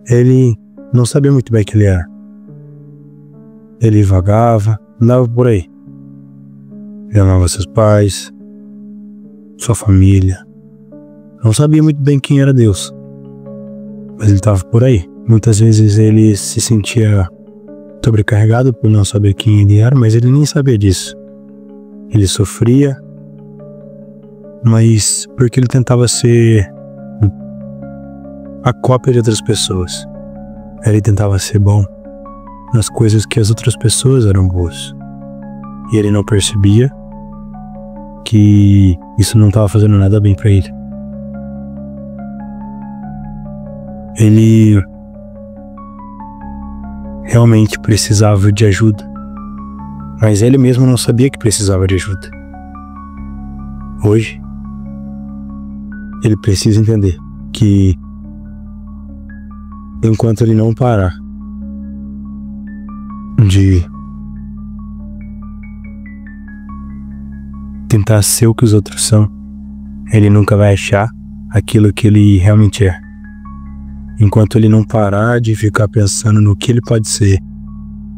ele não sabia muito bem quem ele era. Ele vagava, andava por aí. Ele amava seus pais, sua família. Não sabia muito bem quem era Deus, mas ele estava por aí. Muitas vezes ele se sentia sobrecarregado por não saber quem ele era, mas ele nem sabia disso. Ele sofria, mas porque ele tentava ser a cópia de outras pessoas. Ele tentava ser bom nas coisas que as outras pessoas eram boas. E ele não percebia que isso não estava fazendo nada bem para ele. Ele realmente precisava de ajuda, mas ele mesmo não sabia que precisava de ajuda. Hoje, ele precisa entender que enquanto ele não parar de tentar ser o que os outros são, ele nunca vai achar aquilo que ele realmente é. Enquanto ele não parar de ficar pensando no que ele pode ser,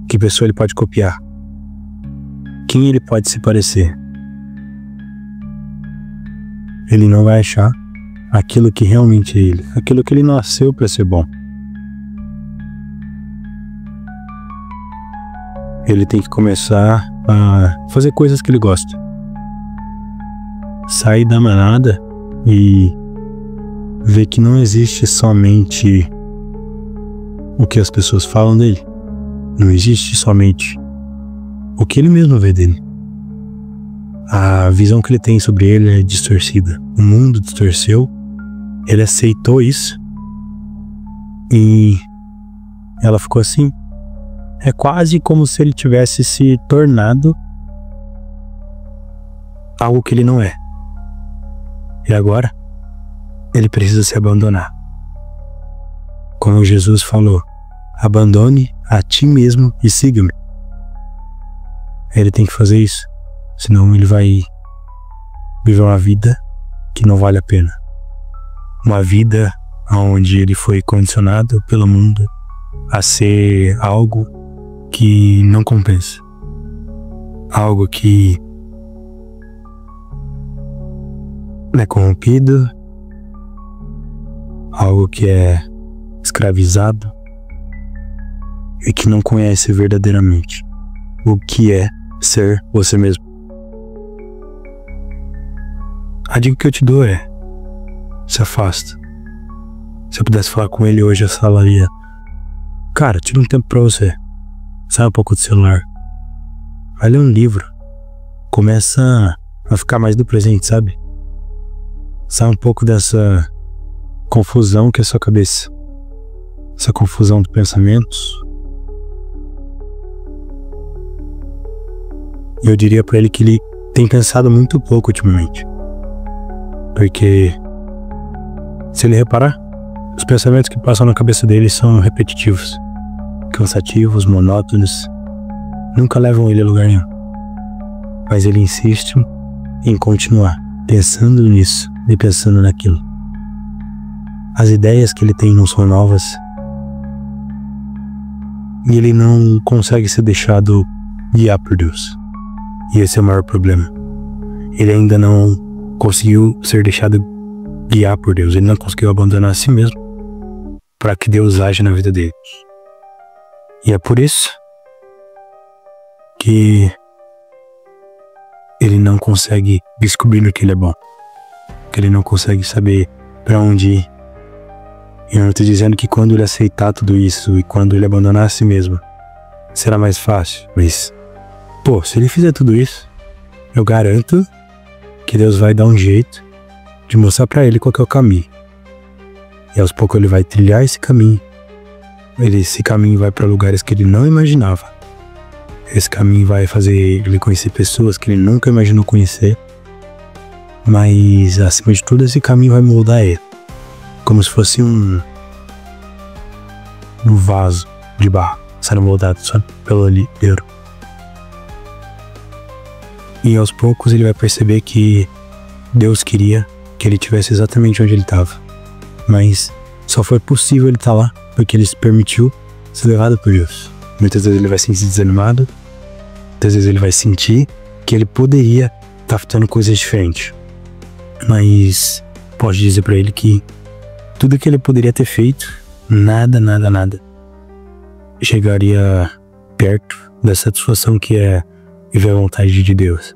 que pessoa ele pode copiar, quem ele pode se parecer, ele não vai achar aquilo que realmente é ele, aquilo que ele nasceu para ser bom. Ele tem que começar a fazer coisas que ele gosta. Sair da manada e ver que não existe somente o que as pessoas falam dele. Não existe somente o que ele mesmo vê dele. A visão que ele tem sobre ele é distorcida. O mundo distorceu. Ele aceitou isso. E ela ficou assim. É quase como se ele tivesse se tornado algo que ele não é. E agora, ele precisa se abandonar. Como Jesus falou, abandone a ti mesmo e siga-me. Ele tem que fazer isso, senão ele vai viver uma vida que não vale a pena. Uma vida onde ele foi condicionado pelo mundo a ser algo que não compensa. Algo que é corrompido, algo que é escravizado e que não conhece verdadeiramente o que é ser você mesmo. A dica que eu te dou é: se afasta. Se eu pudesse falar com ele hoje, eu falaria: cara, tira um tempo pra você. Sai um pouco do celular. Vai ler um livro. Começa a ficar mais do presente, sabe? Sai um pouco dessa confusão que é a sua cabeça. Essa confusão de pensamentos. E eu diria pra ele que ele tem pensado muito pouco ultimamente. Porque se ele reparar, os pensamentos que passam na cabeça dele são repetitivos, cansativos, monótonos, nunca levam ele a lugar nenhum. Mas ele insiste em continuar pensando nisso e pensando naquilo. As ideias que ele tem não são novas e ele não consegue ser deixado guiar por Deus. E esse é o maior problema. Ele ainda não conseguiu ser deixado guiar por Deus. Ele não conseguiu abandonar a si mesmo para que Deus age na vida dele. E é por isso que ele não consegue descobrir no que ele é bom. Que ele não consegue saber para onde ir. E eu não estou dizendo que quando ele aceitar tudo isso e quando ele abandonar a si mesmo, será mais fácil. Mas, pô, se ele fizer tudo isso, eu garanto que Deus vai dar um jeito de mostrar para ele qual que é o caminho. E aos poucos ele vai trilhar esse caminho. Esse caminho vai para lugares que ele não imaginava. Esse caminho vai fazer ele conhecer pessoas que ele nunca imaginou conhecer. Mas, acima de tudo, esse caminho vai moldar ele. Como se fosse um vaso de barro sendo moldado só pelo olheiro. E aos poucos ele vai perceber que Deus queria que ele estivesse exatamente onde ele estava. Mas Só foi possível ele estar lá porque ele se permitiu ser levado por Deus. Muitas vezes ele vai se sentir desanimado, muitas vezes ele vai sentir que ele poderia estar fazendo coisas diferentes. Mas pode dizer para ele que tudo que ele poderia ter feito, nada chegaria perto da satisfação que é viver a vontade de Deus.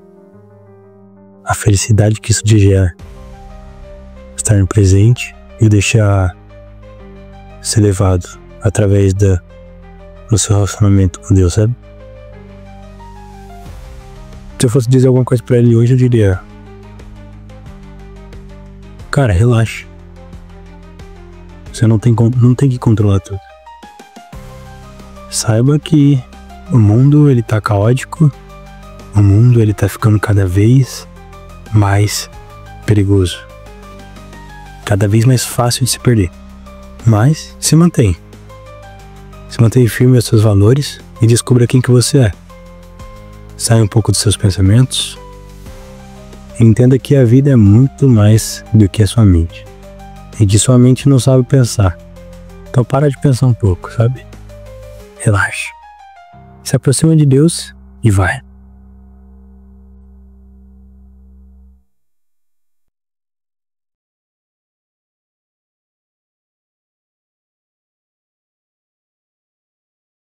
A felicidade que isso te gera, estar no presente e o deixar ser levado através do seu relacionamento com Deus, sabe? Se eu fosse dizer alguma coisa pra ele hoje, eu diria: cara, relaxa. Você não tem que controlar tudo. Saiba que o mundo ele tá caótico, o mundo ele tá ficando cada vez mais perigoso, cada vez mais fácil de se perder. Mas se mantenha firme aos seus valores e descubra quem que você é. Saia um pouco dos seus pensamentos e entenda que a vida é muito mais do que a sua mente e que sua mente não sabe pensar. Então para de pensar um pouco, sabe? Relaxa. Se aproxima de Deus e vai.